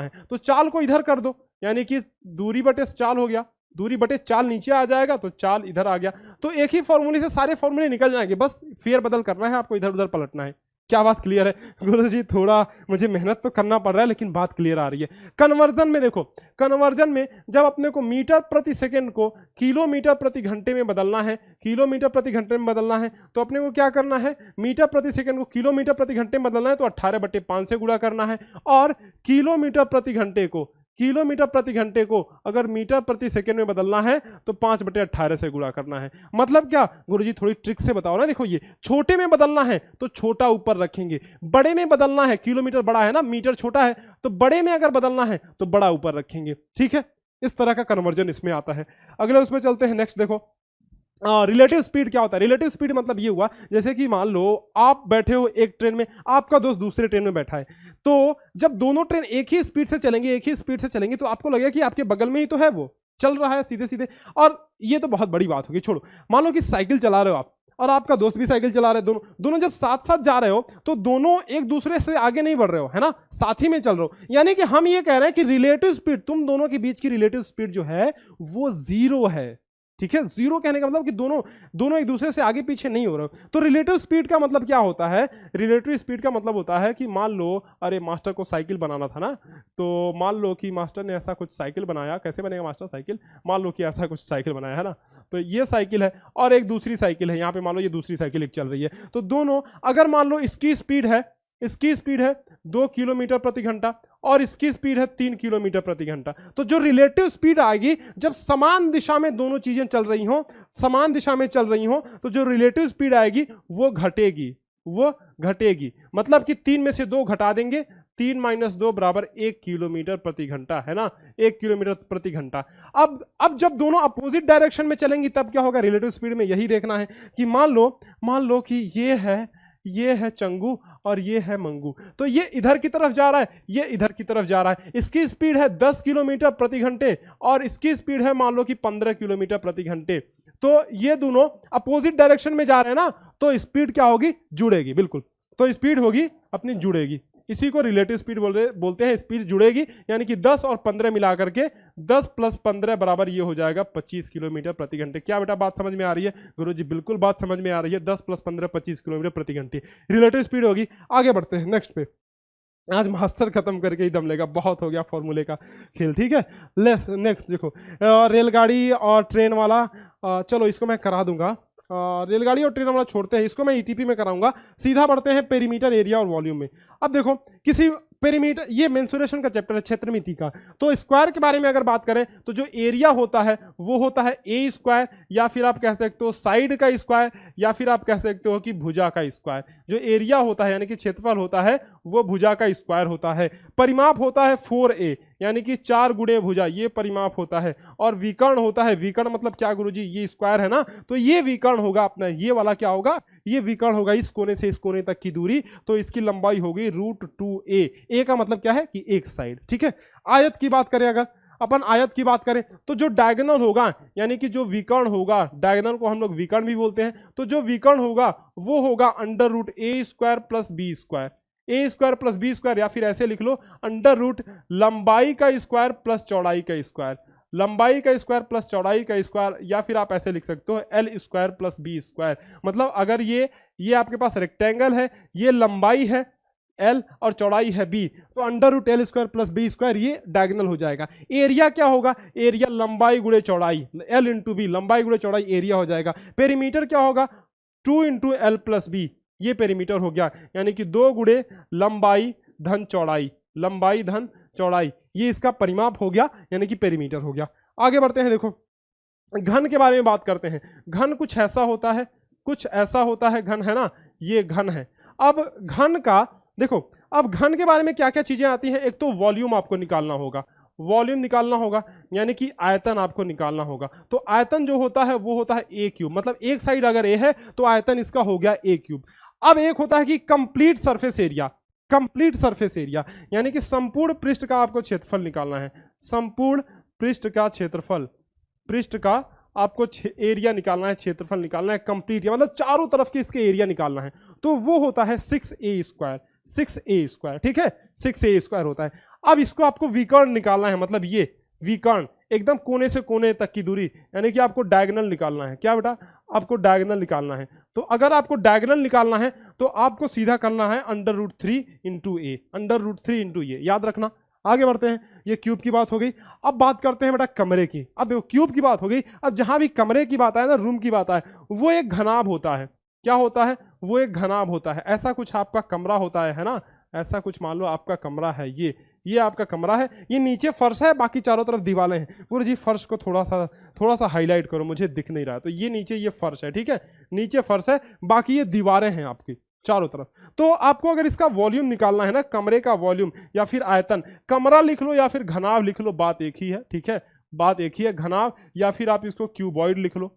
है, तो चाल को इधर कर दो, यानी कि दूरी बटे चाल हो गया, दूरी बटे चाल नीचे आ जाएगा तो चाल इधर आ गया। तो एक ही फॉर्मूले से सारे फॉर्मूले निकल जाएंगे, बस फेर बदल करना है आपको, इधर उधर पलटना है। क्या बात क्लियर है? गुरुजी थोड़ा मुझे मेहनत तो करना पड़ रहा है लेकिन बात क्लियर आ रही है। कन्वर्जन में देखो, कन्वर्जन में जब अपने को मीटर प्रति सेकंड को किलोमीटर प्रति घंटे में बदलना है, किलोमीटर प्रति घंटे में बदलना है, तो अपने को क्या करना है, मीटर प्रति सेकंड को किलोमीटर प्रति घंटे में बदलना है तो 18/5 से गुणा करना है, और किलोमीटर प्रति घंटे को अगर मीटर प्रति सेकंड में बदलना है तो 5/18 से गुणा करना है। मतलब क्या गुरुजी थोड़ी ट्रिक से बताओ ना। देखो ये छोटे में बदलना है तो छोटा ऊपर रखेंगे, बड़े में बदलना है, किलोमीटर बड़ा है ना, मीटर छोटा है, तो बड़े में अगर बदलना है तो बड़ा ऊपर रखेंगे, ठीक है। इस तरह का कन्वर्जन इसमें आता है। अगले उसमें चलते हैं, नेक्स्ट देखो रिलेटिव स्पीड क्या होता है। रिलेटिव स्पीड मतलब ये हुआ जैसे कि मान लो आप बैठे हो एक ट्रेन में, आपका दोस्त दूसरे ट्रेन में बैठा है, तो जब दोनों ट्रेन एक ही स्पीड से चलेंगे तो आपको लगेगा कि आपके बगल में ही तो है, वो चल रहा है सीधे सीधे। और ये तो बहुत बड़ी बात होगी, छोड़ो। मान लो कि साइकिल चला रहे हो आप और आपका दोस्त भी साइकिल चला रहे हैं, दोनों जब साथ साथ जा रहे हो तो दोनों एक दूसरे से आगे नहीं बढ़ रहे हो, है ना, साथ ही में चल रहे हो। यानी कि हम ये कह रहे हैं कि रिलेटिव स्पीड, तुम दोनों के बीच की रिलेटिव स्पीड जो है वो 0 है, ठीक है। 0 कहने का मतलब कि दोनों एक दूसरे से आगे पीछे नहीं हो रहे हो। तो रिलेटिव स्पीड का मतलब क्या होता है, रिलेटिव स्पीड का मतलब होता है कि मान लो अरे मास्टर को साइकिल बनाना था ना, तो मान लो कि मास्टर ने ऐसा कुछ साइकिल बनाया। कैसे बनेगा मास्टर साइकिल, मान लो कि ऐसा कुछ साइकिल बनाया है ना, तो ये साइकिल है और एक दूसरी साइकिल है, यहाँ पे मान लो ये दूसरी साइकिल एक चल रही है। तो दोनों, अगर मान लो इसकी स्पीड है 2 किलोमीटर प्रति घंटा और इसकी स्पीड है 3 किलोमीटर प्रति घंटा, तो जो रिलेटिव स्पीड आएगी जब समान दिशा में दोनों चीजें चल रही हो, समान दिशा में चल रही हो, तो जो रिलेटिव स्पीड आएगी वो घटेगी। मतलब कि 3 में से 2 घटा देंगे, 3 - 2 बराबर 1 किलोमीटर प्रति घंटा, है ना, 1 किलोमीटर प्रति घंटा। अब जब दोनों अपोजिट डायरेक्शन में चलेंगी तब क्या होगा, रिलेटिव स्पीड में यही देखना है कि मान लो कि ये है चंगू और ये है मंगू, तो ये इधर की तरफ जा रहा है, ये इधर की तरफ जा रहा है। इसकी स्पीड है 10 किलोमीटर प्रति घंटे और इसकी स्पीड है मान लो कि 15 किलोमीटर प्रति घंटे। तो ये दोनों अपोजिट डायरेक्शन में जा रहे हैं ना, तो स्पीड क्या होगी, जुड़ेगी, बिल्कुल। तो स्पीड होगी अपनी जुड़ेगी, इसी को रिलेटिव स्पीड बोलते हैं। स्पीड जुड़ेगी यानी कि 10 और 15 मिला करके 10 + 15 बराबर ये हो जाएगा 25 किलोमीटर प्रति घंटे। क्या बेटा बात समझ में आ रही है? गुरुजी बिल्कुल बात समझ में आ रही है। 10 + 15 25 किलोमीटर प्रति घंटे रिलेटिव स्पीड होगी। आगे बढ़ते हैं नेक्स्ट पे। आज मास्टर खत्म करके ही दम लेगा, बहुत हो गया फॉर्मूले का खेल, ठीक है। नेक्स्ट देखो, रेलगाड़ी और ट्रेन वाला, चलो इसको मैं करा दूंगा। रेलगाड़ी और ट्रेन वाला छोड़ते हैं, इसको मैं ईटीपी में कराऊंगा। सीधा बढ़ते हैं पेरीमीटर, एरिया और वॉल्यूम में। अब देखो किसी पेरीमीटर, ये मेंसुरेशन का चैप्टर है, क्षेत्रमिति का। तो स्क्वायर के बारे में अगर बात करें तो जो एरिया होता है वो होता है ए स्क्वायर, या फिर आप कह सकते हो साइड का स्क्वायर, या फिर आप कह सकते हो कि भुजा का स्क्वायर। जो एरिया होता है यानी कि क्षेत्रफल होता है वो भुजा का स्क्वायर होता है। परिमाप होता है 4a यानी कि 4 गुणे भुजा, ये परिमाप होता है। और विकर्ण होता है, विकर्ण मतलब क्या गुरुजी? ये स्क्वायर है ना, तो ये विकर्ण होगा अपना, ये वाला क्या होगा? ये विकर्ण होगा। इस कोने से इस कोने तक की दूरी, तो इसकी लंबाई होगी √2a। ए का मतलब क्या है कि एक साइड, ठीक है। आयत की बात करें, अगर अपन आयत की बात करें तो जो डायगोनल होगा यानी कि जो विकर्ण होगा, डायगोनल को हम लोग विकर्ण भी बोलते हैं, तो जो विकर्ण होगा वो होगा √a² + b square. a² + b square, या फिर ऐसे लिख लो √ लंबाई का स्क्वायर प्लस चौड़ाई का स्क्वायर। लंबाई का स्क्वायर प्लस चौड़ाई का स्क्वायर, या फिर आप ऐसे लिख सकते हो L² + b स्क्वायर। मतलब अगर ये आपके पास रेक्टेंगल है, ये लंबाई है L और चौड़ाई है B, तो √L² + b स्क्वायर ये डायगोनल हो जाएगा। एरिया क्या होगा? एरिया लंबाई गुणे चौड़ाई, L × b, लंबाई गुणे चौड़ाई एरिया हो जाएगा। पेरीमीटर क्या होगा? 2 × L + b, ये पेरीमीटर हो गया, यानी कि 2 गुणे लंबाई धन चौड़ाई, लंबाई धन चौड़ाई, ये इसका परिमाप हो गया, यानी कि पेरीमीटर हो गया। आगे बढ़ते हैं, देखो घन के बारे में बात करते हैं। घन कुछ ऐसा होता है, कुछ ऐसा होता है घन, है ना, ये घन है। अब घन का देखो, अब घन के बारे में क्या क्या चीजें आती हैं। एक तो वॉल्यूम आपको निकालना होगा, वॉल्यूम निकालना होगा यानी कि आयतन आपको निकालना होगा। तो आयतन जो होता है वो होता है a³, मतलब एक साइड अगर a है तो आयतन इसका हो गया a³। अब एक होता है कि complete surface area, complete surface area यानी कि संपूर्ण पृष्ठ का आपको क्षेत्रफल निकालना है। संपूर्ण पृष्ठ का क्षेत्रफल, पृष्ठ का आपको एरिया निकालना है, क्षेत्रफल निकालना है कंप्लीट, मतलब चारों तरफ के इसके एरिया निकालना है। तो वो होता है 6a², 6a², ठीक है, 6a² होता है। अब इसको आपको विकर्ण निकालना है, मतलब ये विकर्ण एकदम कोने से कोने तक की दूरी, यानी कि आपको डायगोनल निकालना है। क्या बेटा? आपको डायगोनल निकालना है। तो अगर आपको डायगोनल निकालना है तो आपको सीधा करना है √3 × a, √3 × a, याद रखना। आगे बढ़ते हैं, ये क्यूब की बात हो गई। अब बात करते हैं बेटा कमरे की। अब देखो क्यूब की बात हो गई, अब जहां भी कमरे की बात आए ना, रूम की बात आए, वो एक घनाभ होता है। क्या होता है? वो एक घनाभ होता है। ऐसा कुछ आपका कमरा होता है ना, ऐसा कुछ मान लो आपका कमरा है, ये आपका कमरा है, ये नीचे फर्श है, बाकी चारों तरफ दीवारें हैं। गुरुजी फर्श को थोड़ा सा हाईलाइट करो, मुझे दिख नहीं रहा है। तो ये नीचे ये फर्श है, ठीक है, नीचे फर्श है, बाकी ये दीवारें हैं आपकी चारों तरफ। तो आपको अगर इसका वॉल्यूम निकालना है ना, कमरे का वॉल्यूम या फिर आयतन, कमरा लिख लो या फिर घनाभ लिख लो, बात एक ही है, ठीक है, बात एक ही है, घनाभ या फिर आप इसको क्यूबॉइड लिख लो,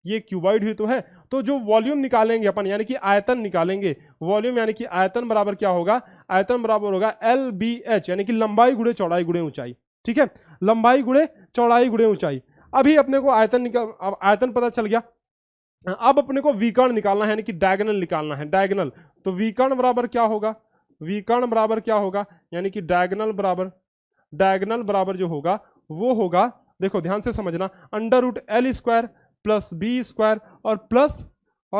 ये क्यूबॉइड ही तो है। तो जो वॉल्यूम निकालेंगे अपन यानी कि आयतन निकालेंगे, वॉल्यूम यानी कि आयतन बराबर क्या होगा? आयतन बराबर होगा LBH यानी कि लंबाई गुणे चौड़ाई गुणे ऊंचाई, ठीक है, लंबाई गुणे चौड़ाई गुणे ऊंचाई। अभी अपने को आयतन पता चल गया। अब अपने को विकर्ण निकालना है यानी कि डायगोनल निकालना है, डायगोनल। तो विकर्ण बराबर क्या होगा? विकर्ण बराबर क्या होगा? यानी कि डायगोनल बराबर जो होगा वो होगा, देखो ध्यान से समझना, √L² + b² और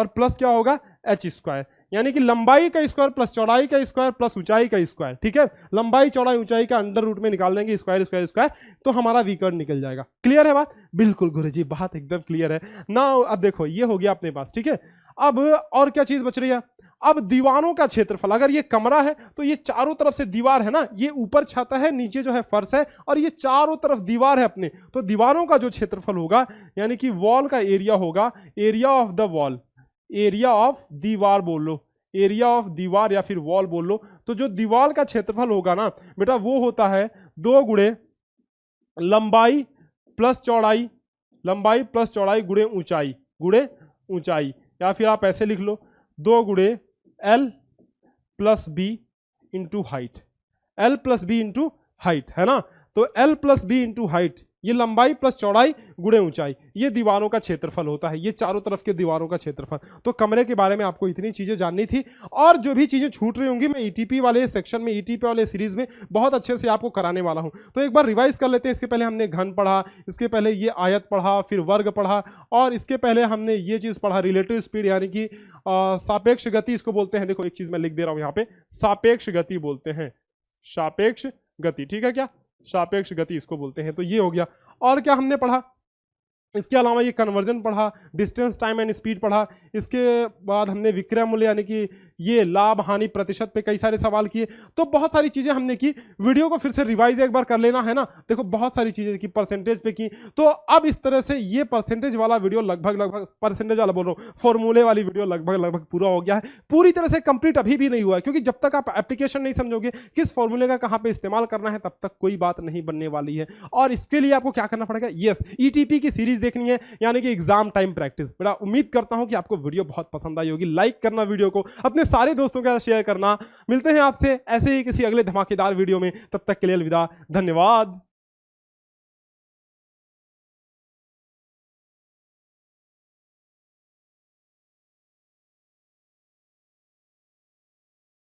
प्लस क्या होगा? h², यानी कि लंबाई का स्क्वायर प्लस चौड़ाई का स्क्वायर प्लस ऊंचाई का स्क्वायर, ठीक है, लंबाई चौड़ाई ऊंचाई का √ में निकाल देंगे, स्क्वायर, तो हमारा विकर्ण निकल जाएगा। क्लियर है बात? बिल्कुल गुरुजी, बात एकदम क्लियर है ना। अब देखो ये हो गया अपने पास, ठीक है। अब और क्या चीज बच रही है? अब दीवारों का क्षेत्रफल, अगर ये कमरा है तो ये चारों तरफ से दीवार है ना, ये ऊपर छत है, नीचे जो है फर्श है, और ये चारों तरफ दीवार है अपने, तो दीवारों का जो क्षेत्रफल होगा यानी कि वॉल का एरिया होगा, area of the wall, area of दीवार बोल लो, एरिया ऑफ दीवार या फिर वॉल बोल लो। तो जो दीवार का क्षेत्रफल होगा ना बेटा, वो होता है 2 गुणे लंबाई प्लस चौड़ाई, लंबाई प्लस चौड़ाई गुणे ऊंचाई, या फिर आप ऐसे लिख लो 2 गुणे L + b × height, L + b × height, है ना। तो L + b × हाइट ये लंबाई प्लस चौड़ाई गुणे ऊंचाई, ये दीवारों का क्षेत्रफल होता है, ये चारों तरफ के दीवारों का क्षेत्रफल। तो कमरे के बारे में आपको इतनी चीजें जाननी थी, और जो भी चीजें छूट रही होंगी मैं ईटीपी वाले सेक्शन में, ईटीपी वाले सीरीज में बहुत अच्छे से आपको कराने वाला हूं। तो एक बार रिवाइज कर लेते हैं। इसके पहले हमने घन पढ़ा, इसके पहले ये आयत पढ़ा, फिर वर्ग पढ़ा, और इसके पहले हमने ये चीज पढ़ा रिलेटिव स्पीड, यानी कि सापेक्ष गति इसको बोलते हैं। देखो एक चीज मैं लिख दे रहा हूं यहाँ पे, सापेक्ष गति बोलते हैं, सापेक्ष गति, ठीक है क्या, सापेक्ष गति इसको बोलते हैं। तो ये हो गया। और क्या हमने पढ़ा, इसके अलावा ये कन्वर्जन पढ़ा, डिस्टेंस टाइम एंड स्पीड पढ़ा, इसके बाद हमने विक्रय मूल्य यानी कि ये लाभ हानि प्रतिशत पे कई सारे सवाल किए। तो बहुत सारी चीजें हमने की। वीडियो को फिर से रिवाइज एक बार कर लेना है ना। देखो बहुत सारी चीजें की, परसेंटेज पे की। तो अब इस तरह से ये परसेंटेज वाला वीडियो लगभग परसेंटेज वाला बोल रहा हूँ, फॉर्मूले वाली वीडियो लगभग पूरा हो गया है। पूरी तरह से कंप्लीट अभी भी नहीं हुआ है, क्योंकि जब तक आप एप्लीकेशन नहीं समझोगे किस फॉर्मूले का कहाँ पे इस्तेमाल करना है, तब तक कोई बात नहीं बनने वाली है। और इसके लिए आपको क्या करना पड़ेगा, यस, ईटीपी की सीरीज देखनी है, यानी कि एग्जाम टाइम प्रैक्टिस। बेटा उम्मीद करता हूं कि आपको वीडियो बहुत पसंद आई होगी। लाइक करना वीडियो को, अपने सारे दोस्तों के साथ शेयर करना। मिलते हैं आपसे ऐसे ही किसी अगले धमाकेदार वीडियो में, तब तक के लिए अलविदा, धन्यवाद।